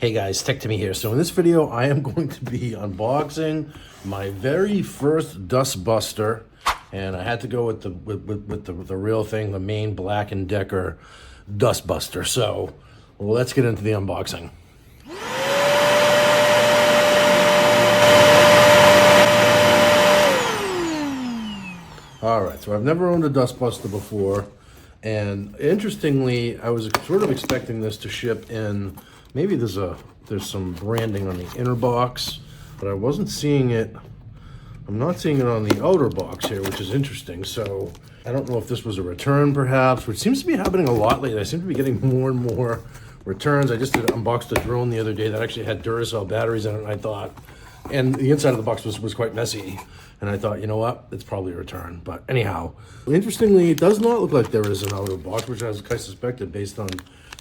Hey guys, Tech Timmy here. So in this video, I am going to be unboxing my very first Dustbuster, and I had to go with the real thing, the main Black+Decker Dustbuster. So let's get into the unboxing. All right, so I've never owned a Dustbuster before, and interestingly, I was sort of expecting this to ship in. Maybe there's some branding on the inner box, but I wasn't seeing it. I'm not seeing it on the outer box here, which is interesting. So I don't know if this was a return perhaps, which seems to be happening a lot lately. I seem to be getting more and more returns. I just unboxed a drone the other day that actually had Duracell batteries in it, and I thought, and the inside of the box was quite messy. And I thought, you know what, it's probably a return. But anyhow, interestingly, it does not look like there is an outer box, which I suspected based on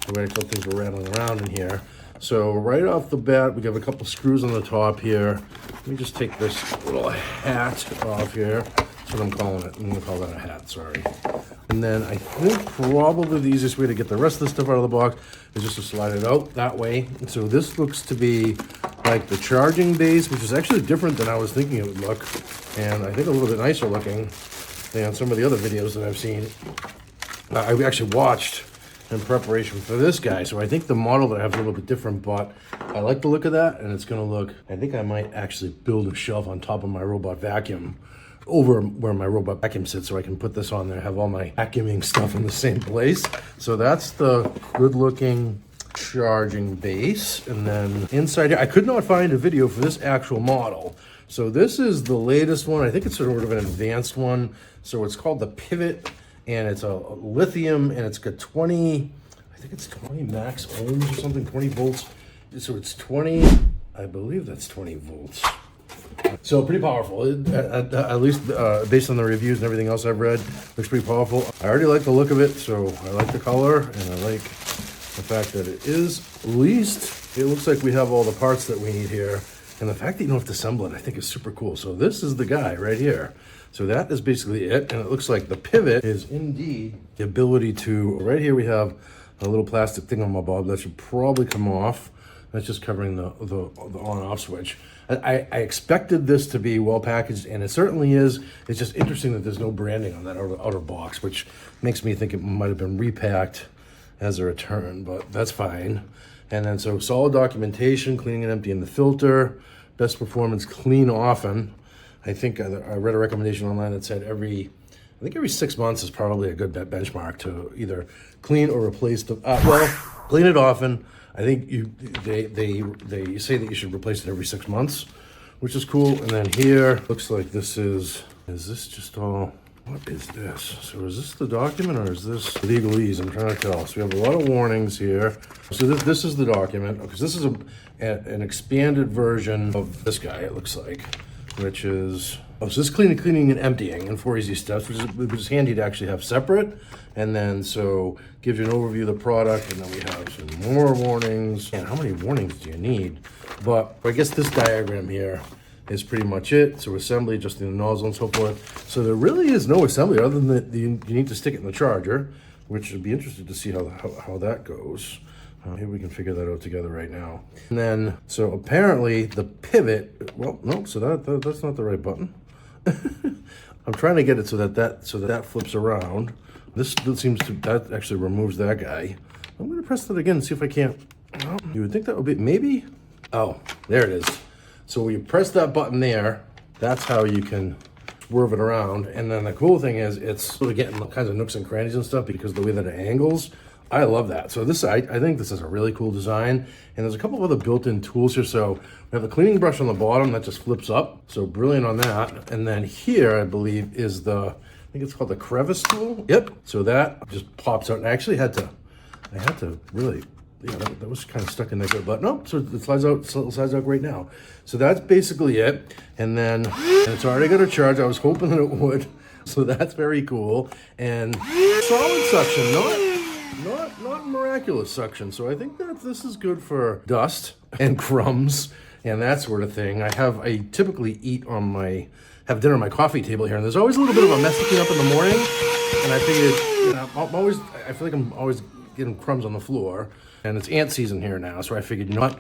the way I thought things were rattling around in here. So right off the bat, we have a couple screws on the top here. Let me just take this little hat off here. That's what I'm calling it. I'm gonna call that a hat, sorry. And then I think probably the easiest way to get the rest of the stuff out of the box is just to slide it out that way. And so this looks to be like the charging base, which is actually different than I was thinking it would look. And I think a little bit nicer looking than some of the other videos that I've seen. I actually watched in preparation for this guy. So I think the model that I have is a little bit different, but I like the look of that, and it's gonna look, I think I might actually build a shelf on top of my robot vacuum over where my robot vacuum sits, so I can put this on there, have all my vacuuming stuff in the same place. So that's the good looking charging base. And then inside here, I could not find a video for this actual model. So this is the latest one. I think it's sort of an advanced one. So it's called the Pivot, and it's a lithium, and it's got 20, I think it's 20 max ohms or something, 20 volts. So it's 20, I believe that's 20 volts. So pretty powerful, at least based on the reviews and everything else I've read, looks pretty powerful. I already like the look of it, so I like the color, and I like the fact that it is, at least, it looks like we have all the parts that we need here. And the fact that you don't have to assemble it, I think is super cool. So this is the guy right here. So that is basically it. And it looks like the pivot is indeed the ability to, right here we have a little plastic thing on my bulb that should probably come off. That's just covering the on-off switch. I expected this to be well packaged, and it certainly is. It's just interesting that there's no branding on that outer box, which makes me think it might have been repacked as a return, but that's fine. And then so solid documentation, cleaning and emptying the filter, best performance, clean often. I think I read a recommendation online that said every 6 months is probably a good benchmark to either clean or replace the, clean it often. I think they say that you should replace it every 6 months, which is cool. And then here, looks like this is this just all, what is this? So is this the document or is this legalese? I'm trying to tell. So we have a lot of warnings here. So this is the document, because this is an expanded version of this guy, it looks like, which is, so this is cleaning and emptying in 4 easy steps, which is handy to actually have separate. And then so gives you an overview of the product, and then we have some more warnings. And how many warnings do you need? But I guess this diagram here is pretty much it. So assembly, adjusting the nozzle and so forth. So there really is no assembly other than that you need to stick it in the charger, which would be interested to see how that goes. Maybe we can figure that out together right now. And then, so apparently the pivot, well, no, so that's not the right button. I'm trying to get it so that flips around. This seems to, that actually removes that guy. I'm gonna press that again and see if I can't. Well, you would think that would be, maybe, oh, there it is. So when you press that button there, that's how you can swerve it around. And then the cool thing is it's sort of getting all kinds of nooks and crannies and stuff because of the way that it angles. I love that. So this, I think this is a really cool design. And there's a couple of other built-in tools here. So we have a cleaning brush on the bottom that just flips up. So brilliant on that. And then here, I believe, is the, I think it's called the crevice tool. Yep. So that just pops out. And I actually I had to really, yeah, that was kind of stuck in there, but no, so it slides out right now. So that's basically it. And then, and it's already got a charge. I was hoping that it would. So that's very cool. And solid suction, not miraculous suction. So I think that this is good for dust and crumbs and that sort of thing. I typically have dinner on my coffee table here, and there's always a little bit of a mess to clean up in the morning. And I figured, I feel like I'm always getting crumbs on the floor. And it's ant season here now, so I figured, you know what?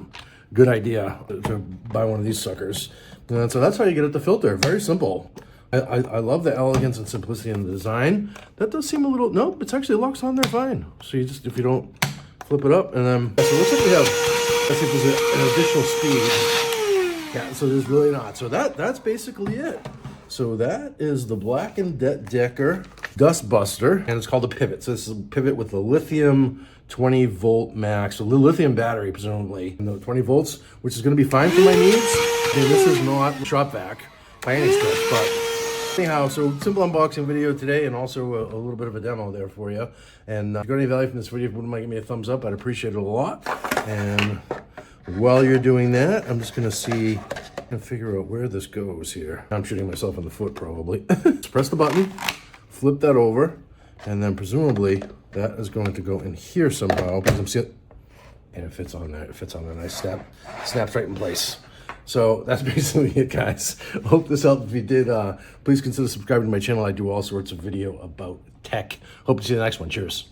Good idea to buy one of these suckers. And so that's how you get at the filter. Very simple. I love the elegance and simplicity in the design. That does seem a little, nope, it's actually locks on there fine. So you just, if you don't flip it up, and then, so it looks like we have, let's see if there's an additional speed. Yeah, so there's really not. So that's basically it. So that is the Black+Decker Dustbuster, and it's called a Pivot. So this is a Pivot with a lithium 20 volt max, so the lithium battery presumably, and the 20 volts, which is going to be fine for my needs. And this is not shop vac by any stretch, but anyhow, so simple unboxing video today, and also a little bit of a demo there for you. And if you got any value from this video, if you wouldn't mind giving me a thumbs up, I'd appreciate it a lot. And while you're doing that, I'm just going to see and figure out where this goes here. I'm shooting myself in the foot probably. Just press the button, flip that over, and then presumably that is going to go in here somehow, because I'm seeing, and it fits on there. It fits on there nice, snaps right in place. So that's basically it, guys. Hope this helped. If you did, please consider subscribing to my channel. I do all sorts of video about tech. Hope to see you in the next one. Cheers.